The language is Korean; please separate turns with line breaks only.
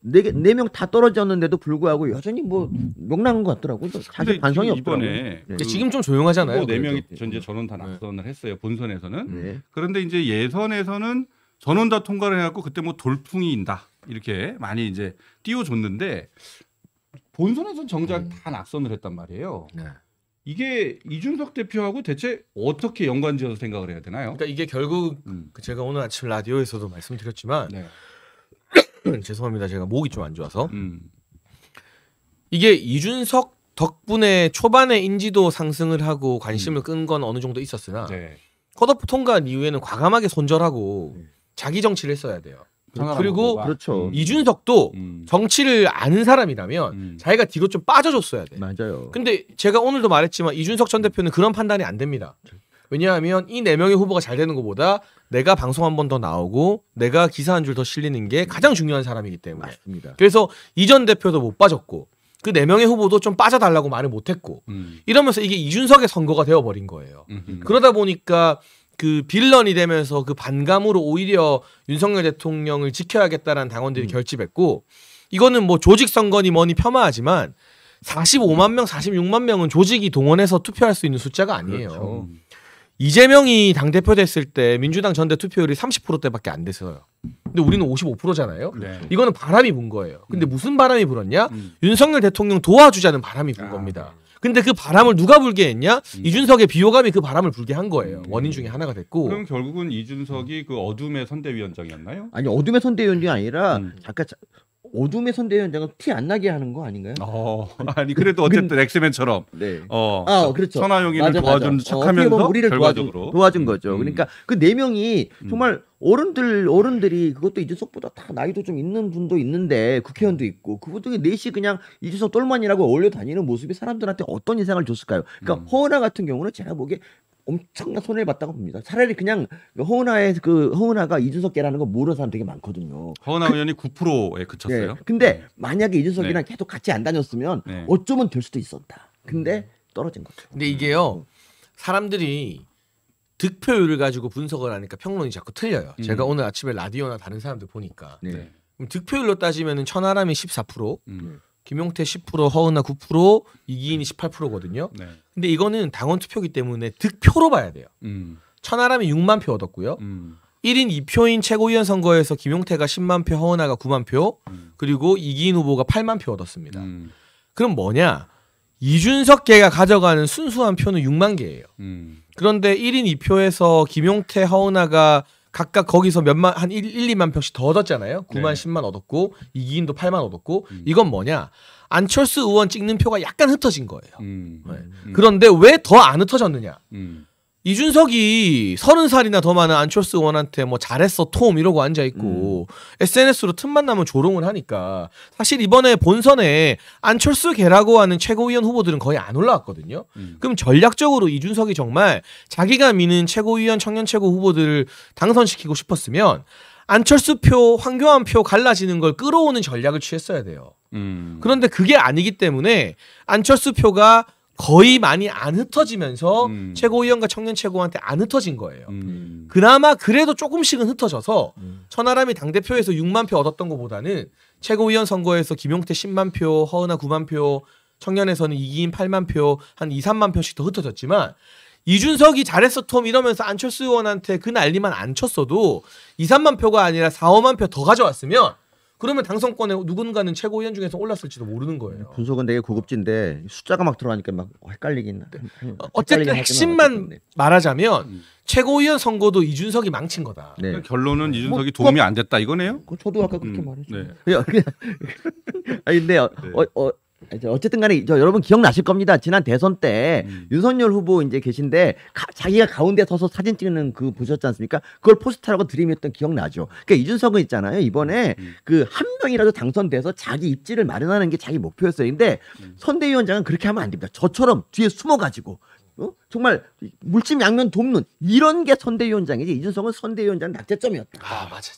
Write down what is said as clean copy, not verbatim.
네 명 다 떨어졌는데도 불구하고 여전히 뭐 명랑한 것 같더라고요. 자기 반성이 없더라고요.
이번에
네.
지금 좀 조용하잖아요.
네 명이
그래도.
이제 전원 다 낙선을 했어요. 본선에서는.
네.
그런데 이제 예선에서는 전원 다 통과를 해갖고 그때 뭐 돌풍이인다 이렇게 많이 이제 띄워줬는데 본선에서는 정작 다 낙선을 했단 말이에요.
네.
이게 이준석 대표하고 대체 어떻게 연관지어서 생각을 해야 되나요?
그러니까 이게 결국 제가 오늘 아침 라디오에서도 말씀드렸지만
네.
죄송합니다. 제가 목이 좀 안 좋아서 이게 이준석 덕분에 초반에 인지도 상승을 하고 관심을 끈 건 어느 정도 있었으나
네.
컷오프 통과한 이후에는 과감하게 손절하고 자기 정치를 했어야 돼요. 그리고
그렇죠.
이준석도 정치를 아는 사람이라면 자기가 뒤로 좀 빠져줬어야 돼.
맞아요.
근데 제가 오늘도 말했지만 이준석 전 대표는 그런 판단이 안 됩니다. 왜냐하면 이 4명의 후보가 잘 되는 것보다 내가 방송 한 번 더 나오고 내가 기사 한 줄 더 실리는 게 가장 중요한 사람이기 때문에.
맞습니다.
그래서 이 전 대표도 못 빠졌고 그 4명의 후보도 좀 빠져달라고 말을 못했고 이러면서 이게 이준석의 선거가 되어버린 거예요. 그러다 보니까 그 빌런이 되면서 그 반감으로 오히려 윤석열 대통령을 지켜야겠다라는 당원들이 결집했고 이거는 뭐 조직 선거니 뭐니 폄하하지만 45만 명, 46만 명은 조직이 동원해서 투표할 수 있는 숫자가 아니에요.
그렇죠.
이재명이 당대표 됐을 때 민주당 전대 투표율이 30%대밖에 안 됐어요. 근데 우리는 55%잖아요.
네.
이거는 바람이 분 거예요. 근데 무슨 바람이 불었냐? 윤석열 대통령 도와주자는 바람이 불 겁니다. 근데 그 바람을 누가 불게 했냐? 이준석의 비호감이 그 바람을 불게 한 거예요. 원인 중에 하나가 됐고.
그럼 결국은 이준석이 그 어둠의 선대위원장이었나요?
아니 어둠의 선대위원장이 아니라 잠깐 어둠의 선대위원장은 티 안 나게 하는 거 아닌가요?
아니 그래도 어쨌든 엑스맨처럼
네.
그렇죠. 천하용인을
맞아.
도와준 척하면서
우리를
결과적으로
도와준 거죠. 그러니까 그 4명이 정말 어른들이 그것도 이준석보다 다 나이도 좀 있는 분도 있는데 국회의원도 있고 그것 중에 넷이 그냥 이준석 똘만이라고 어울려 다니는 모습이 사람들한테 어떤 인상을 줬을까요? 그러니까 허은하 같은 경우는 제가 보기에 엄청난 손해를 봤다고 봅니다. 차라리 그냥 허은하가 이준석계라는 거 모르는 사람 되게 많거든요.
허은하 의원이 9%에 그쳤어요.
네. 근데 만약에 이준석이랑 계속 같이 안 다녔으면 어쩌면 될 수도 있었다. 근데 떨어진 거죠.
근데 이게요. 사람들이 득표율을 가지고 분석을 하니까 평론이 자꾸 틀려요. 제가 오늘 아침에 라디오나 다른 사람들 보니까
네.
그럼 득표율로 따지면은 천하람이 14%, 김용태 10%, 허은하 9%, 이기인이 18%거든요.
네.
근데 이거는 당원 투표기 때문에 득표로 봐야 돼요. 천하람이 6만 표 얻었고요. 1인 2표인 최고위원 선거에서 김용태가 10만 표, 허은하가 9만 표, 그리고 이기인 후보가 8만 표 얻었습니다. 그럼 뭐냐? 이준석계가 가져가는 순수한 표는 6만 개예요. 그런데 1인 2표에서 김용태, 허은하가 각각 거기서 한 1, 2만 표씩 더 얻었잖아요. 9만, 10만 얻었고 이기인도 8만 얻었고 이건 뭐냐? 안철수 의원 찍는 표가 약간 흩어진 거예요. 그런데 왜 더 안 흩어졌느냐? 이준석이 30살이나 더 많은 안철수 의원한테 뭐 잘했어 톰 이러고 앉아있고 SNS로 틈만 나면 조롱을 하니까 사실 이번에 본선에 안철수 계라고 하는 최고위원 후보들은 거의 안 올라왔거든요. 그럼 전략적으로 이준석이 정말 자기가 미는 최고위원 청년 최고 후보들을 당선시키고 싶었으면 안철수 표, 황교안 표 갈라지는 걸 끌어오는 전략을 취했어야 돼요. 그런데 그게 아니기 때문에 안철수 표가 거의 많이 안 흩어지면서 최고위원과 청년 최고한테 안 흩어진 거예요. 그나마 그래도 조금씩은 흩어져서 천하람이 당대표에서 6만 표 얻었던 것보다는 최고위원 선거에서 김용태 10만 표, 허은하 9만 표, 청년에서는 이기인 8만 표, 한 2, 3만 표씩 더 흩어졌지만 이준석이 잘했어 톰 이러면서 안철수 의원한테 그 난리만 안 쳤어도 2, 3만 표가 아니라 4, 5만 표 더 가져왔으면 그러면 당선권에 누군가는 최고위원 중에서 올랐을지도 모르는 거예요.
분석은 되게 고급진데 숫자가 막 들어가니까 막 헷갈리긴.
어쨌든 핵심만 말하자면 최고위원 선거도 이준석이 망친 거다.
네.
그러니까 결론은 이준석이 도움이 안 됐다 이거네요?
저도 아까 그렇게 말했죠.
네.
아니 근데 어쨌든 간에 여러분 기억나실 겁니다. 지난 대선 때 윤석열 후보 이제 계신데 자기가 가운데 서서 사진 찍는 그 보셨지 않습니까? 그걸 포스터라고 드림했던 기억나죠. 그러니까 이준석은 있잖아요. 이번에 그 한 명이라도 당선돼서 자기 입지를 마련하는 게 자기 목표였어요. 근데 선대위원장은 그렇게 하면 안 됩니다. 저처럼 뒤에 숨어가지고 정말 물심양면 돕는 이런 게 선대위원장이지. 이준석은 선대위원장 낙제점이었다.
아 맞아.